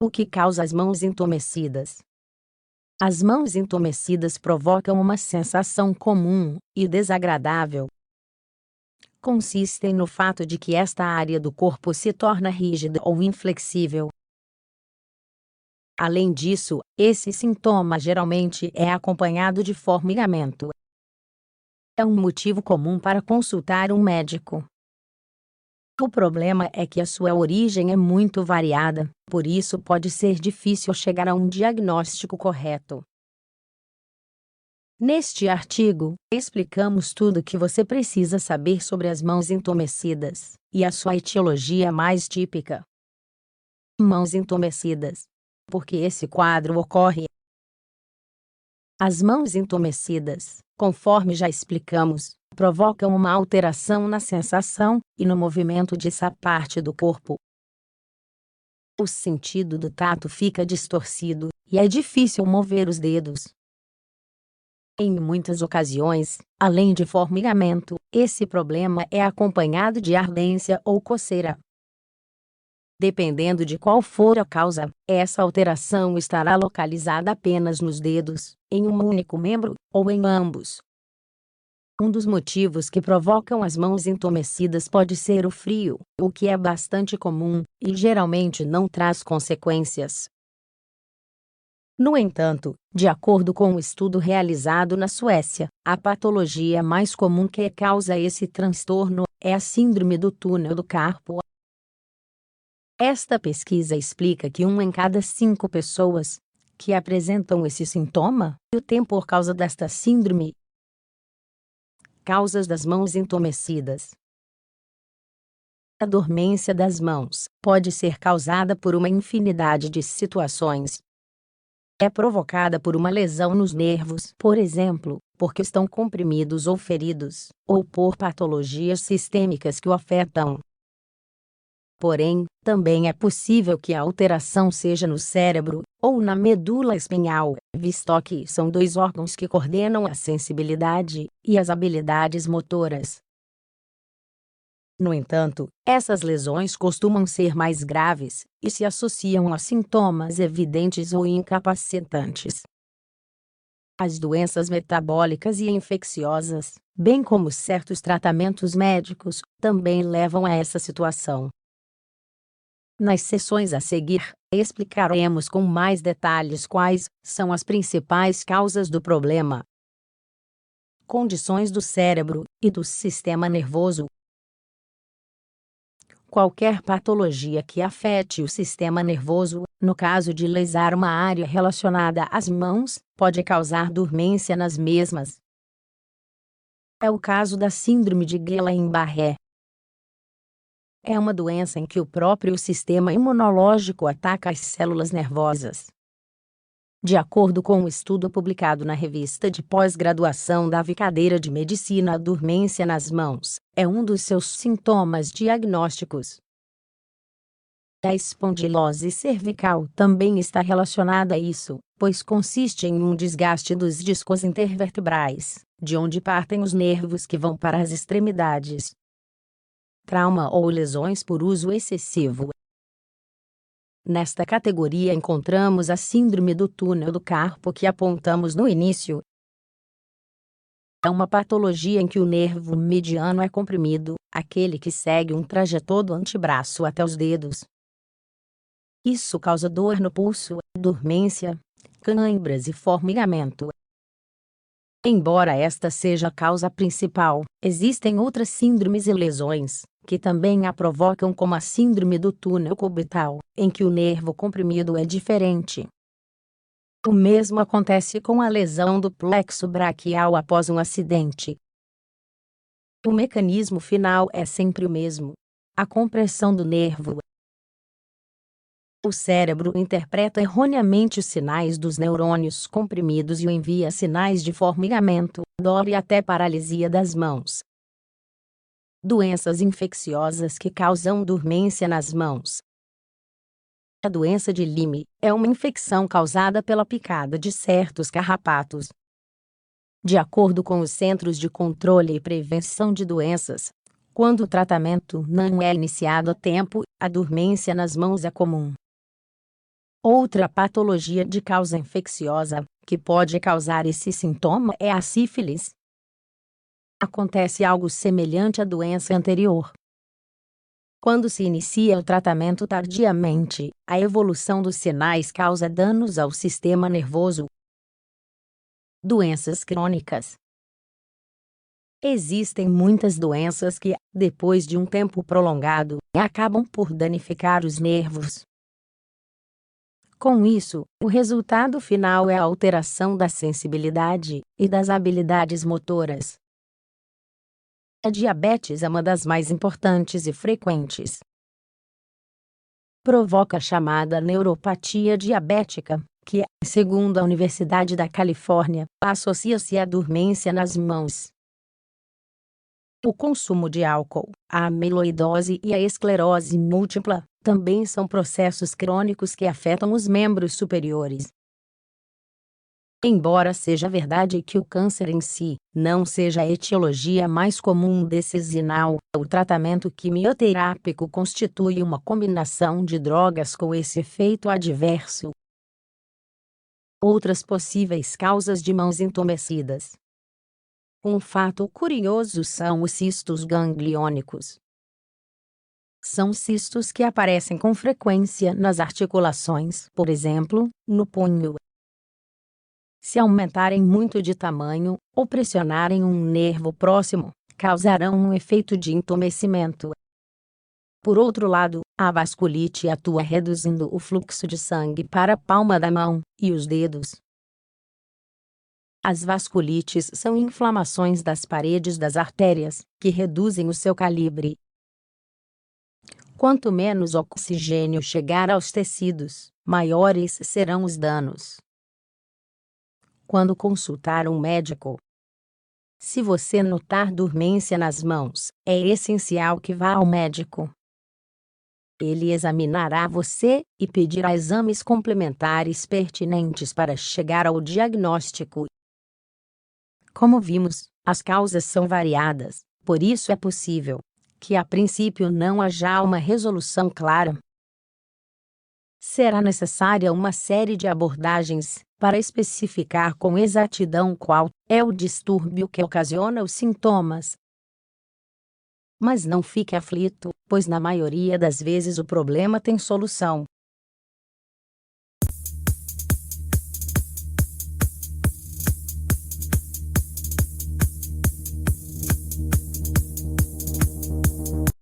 O que causa as mãos entumecidas? As mãos entumecidas provocam uma sensação comum e desagradável. Consistem no fato de que esta área do corpo se torna rígida ou inflexível. Além disso, esse sintoma geralmente é acompanhado de formigamento. É um motivo comum para consultar um médico. O problema é que a sua origem é muito variada, por isso pode ser difícil chegar a um diagnóstico correto. Neste artigo, explicamos tudo o que você precisa saber sobre as mãos entumecidas e a sua etiologia mais típica. Mãos entumecidas. Por que esse quadro ocorre? As mãos entumecidas, conforme já explicamos, provocam uma alteração na sensação e no movimento dessa parte do corpo. O sentido do tato fica distorcido e é difícil mover os dedos. Em muitas ocasiões, além de formigamento, esse problema é acompanhado de ardência ou coceira. Dependendo de qual for a causa, essa alteração estará localizada apenas nos dedos, em um único membro, ou em ambos. Um dos motivos que provocam as mãos entumecidas pode ser o frio, o que é bastante comum e geralmente não traz consequências. No entanto, de acordo com um estudo realizado na Suécia, a patologia mais comum que causa esse transtorno é a síndrome do túnel do carpo. Esta pesquisa explica que 1 em cada 5 pessoas que apresentam esse sintoma tem por causa desta síndrome. Causas das mãos entumecidas. A dormência das mãos pode ser causada por uma infinidade de situações. É provocada por uma lesão nos nervos, por exemplo, porque estão comprimidos ou feridos, ou por patologias sistêmicas que o afetam. Porém, também é possível que a alteração seja no cérebro, ou na medula espinhal, visto que são 2 órgãos que coordenam a sensibilidade e as habilidades motoras. No entanto, essas lesões costumam ser mais graves e se associam a sintomas evidentes ou incapacitantes. As doenças metabólicas e infecciosas, bem como certos tratamentos médicos, também levam a essa situação. Nas sessões a seguir, explicaremos com mais detalhes quais são as principais causas do problema. Condições do cérebro e do sistema nervoso. Qualquer patologia que afete o sistema nervoso, no caso de lesar uma área relacionada às mãos, pode causar dormência nas mesmas. É o caso da síndrome de Guillain-Barré. É uma doença em que o próprio sistema imunológico ataca as células nervosas. De acordo com um estudo publicado na revista de pós-graduação da cadeira de medicina, a dormência nas mãos é um dos seus sintomas diagnósticos. A espondilose cervical também está relacionada a isso, pois consiste em um desgaste dos discos intervertebrais, de onde partem os nervos que vão para as extremidades. Trauma ou lesões por uso excessivo. Nesta categoria encontramos a síndrome do túnel do carpo que apontamos no início. É uma patologia em que o nervo mediano é comprimido, aquele que segue um trajeto do antebraço até os dedos. Isso causa dor no pulso, dormência, câimbras e formigamento. Embora esta seja a causa principal, existem outras síndromes e lesões que também a provocam, como a síndrome do túnel cubital, em que o nervo comprimido é diferente. O mesmo acontece com a lesão do plexo braquial após um acidente. O mecanismo final é sempre o mesmo: a compressão do nervo. O cérebro interpreta erroneamente os sinais dos neurônios comprimidos e envia sinais de formigamento, dor e até paralisia das mãos. Doenças infecciosas que causam dormência nas mãos. A doença de Lyme é uma infecção causada pela picada de certos carrapatos. De acordo com os Centros de Controle e Prevenção de Doenças, quando o tratamento não é iniciado a tempo, a dormência nas mãos é comum. Outra patologia de causa infecciosa, que pode causar esse sintoma, é a sífilis. Acontece algo semelhante à doença anterior. Quando se inicia o tratamento tardiamente, a evolução dos sinais causa danos ao sistema nervoso. Doenças crônicas. Existem muitas doenças que, depois de um tempo prolongado, acabam por danificar os nervos. Com isso, o resultado final é a alteração da sensibilidade e das habilidades motoras. A diabetes é uma das mais importantes e frequentes. Provoca a chamada neuropatia diabética, que, segundo a Universidade da Califórnia, associa-se à dormência nas mãos. O consumo de álcool, a amiloidose e a esclerose múltipla também são processos crônicos que afetam os membros superiores. Embora seja verdade que o câncer em si não seja a etiologia mais comum desse sinal, o tratamento quimioterápico constitui uma combinação de drogas com esse efeito adverso. Outras possíveis causas de mãos entumecidas. Um fato curioso são os cistos gangliônicos. São cistos que aparecem com frequência nas articulações, por exemplo, no punho. Se aumentarem muito de tamanho, ou pressionarem um nervo próximo, causarão um efeito de entumecimento. Por outro lado, a vasculite atua reduzindo o fluxo de sangue para a palma da mão e os dedos. As vasculites são inflamações das paredes das artérias, que reduzem o seu calibre. Quanto menos oxigênio chegar aos tecidos, maiores serão os danos. Quando consultar um médico. Se você notar dormência nas mãos, é essencial que vá ao médico. Ele examinará você e pedirá exames complementares pertinentes para chegar ao diagnóstico. Como vimos, as causas são variadas, por isso é possível que a princípio não haja uma resolução clara. Será necessária uma série de abordagens para especificar com exatidão qual é o distúrbio que ocasiona os sintomas. Mas não fique aflito, pois na maioria das vezes o problema tem solução.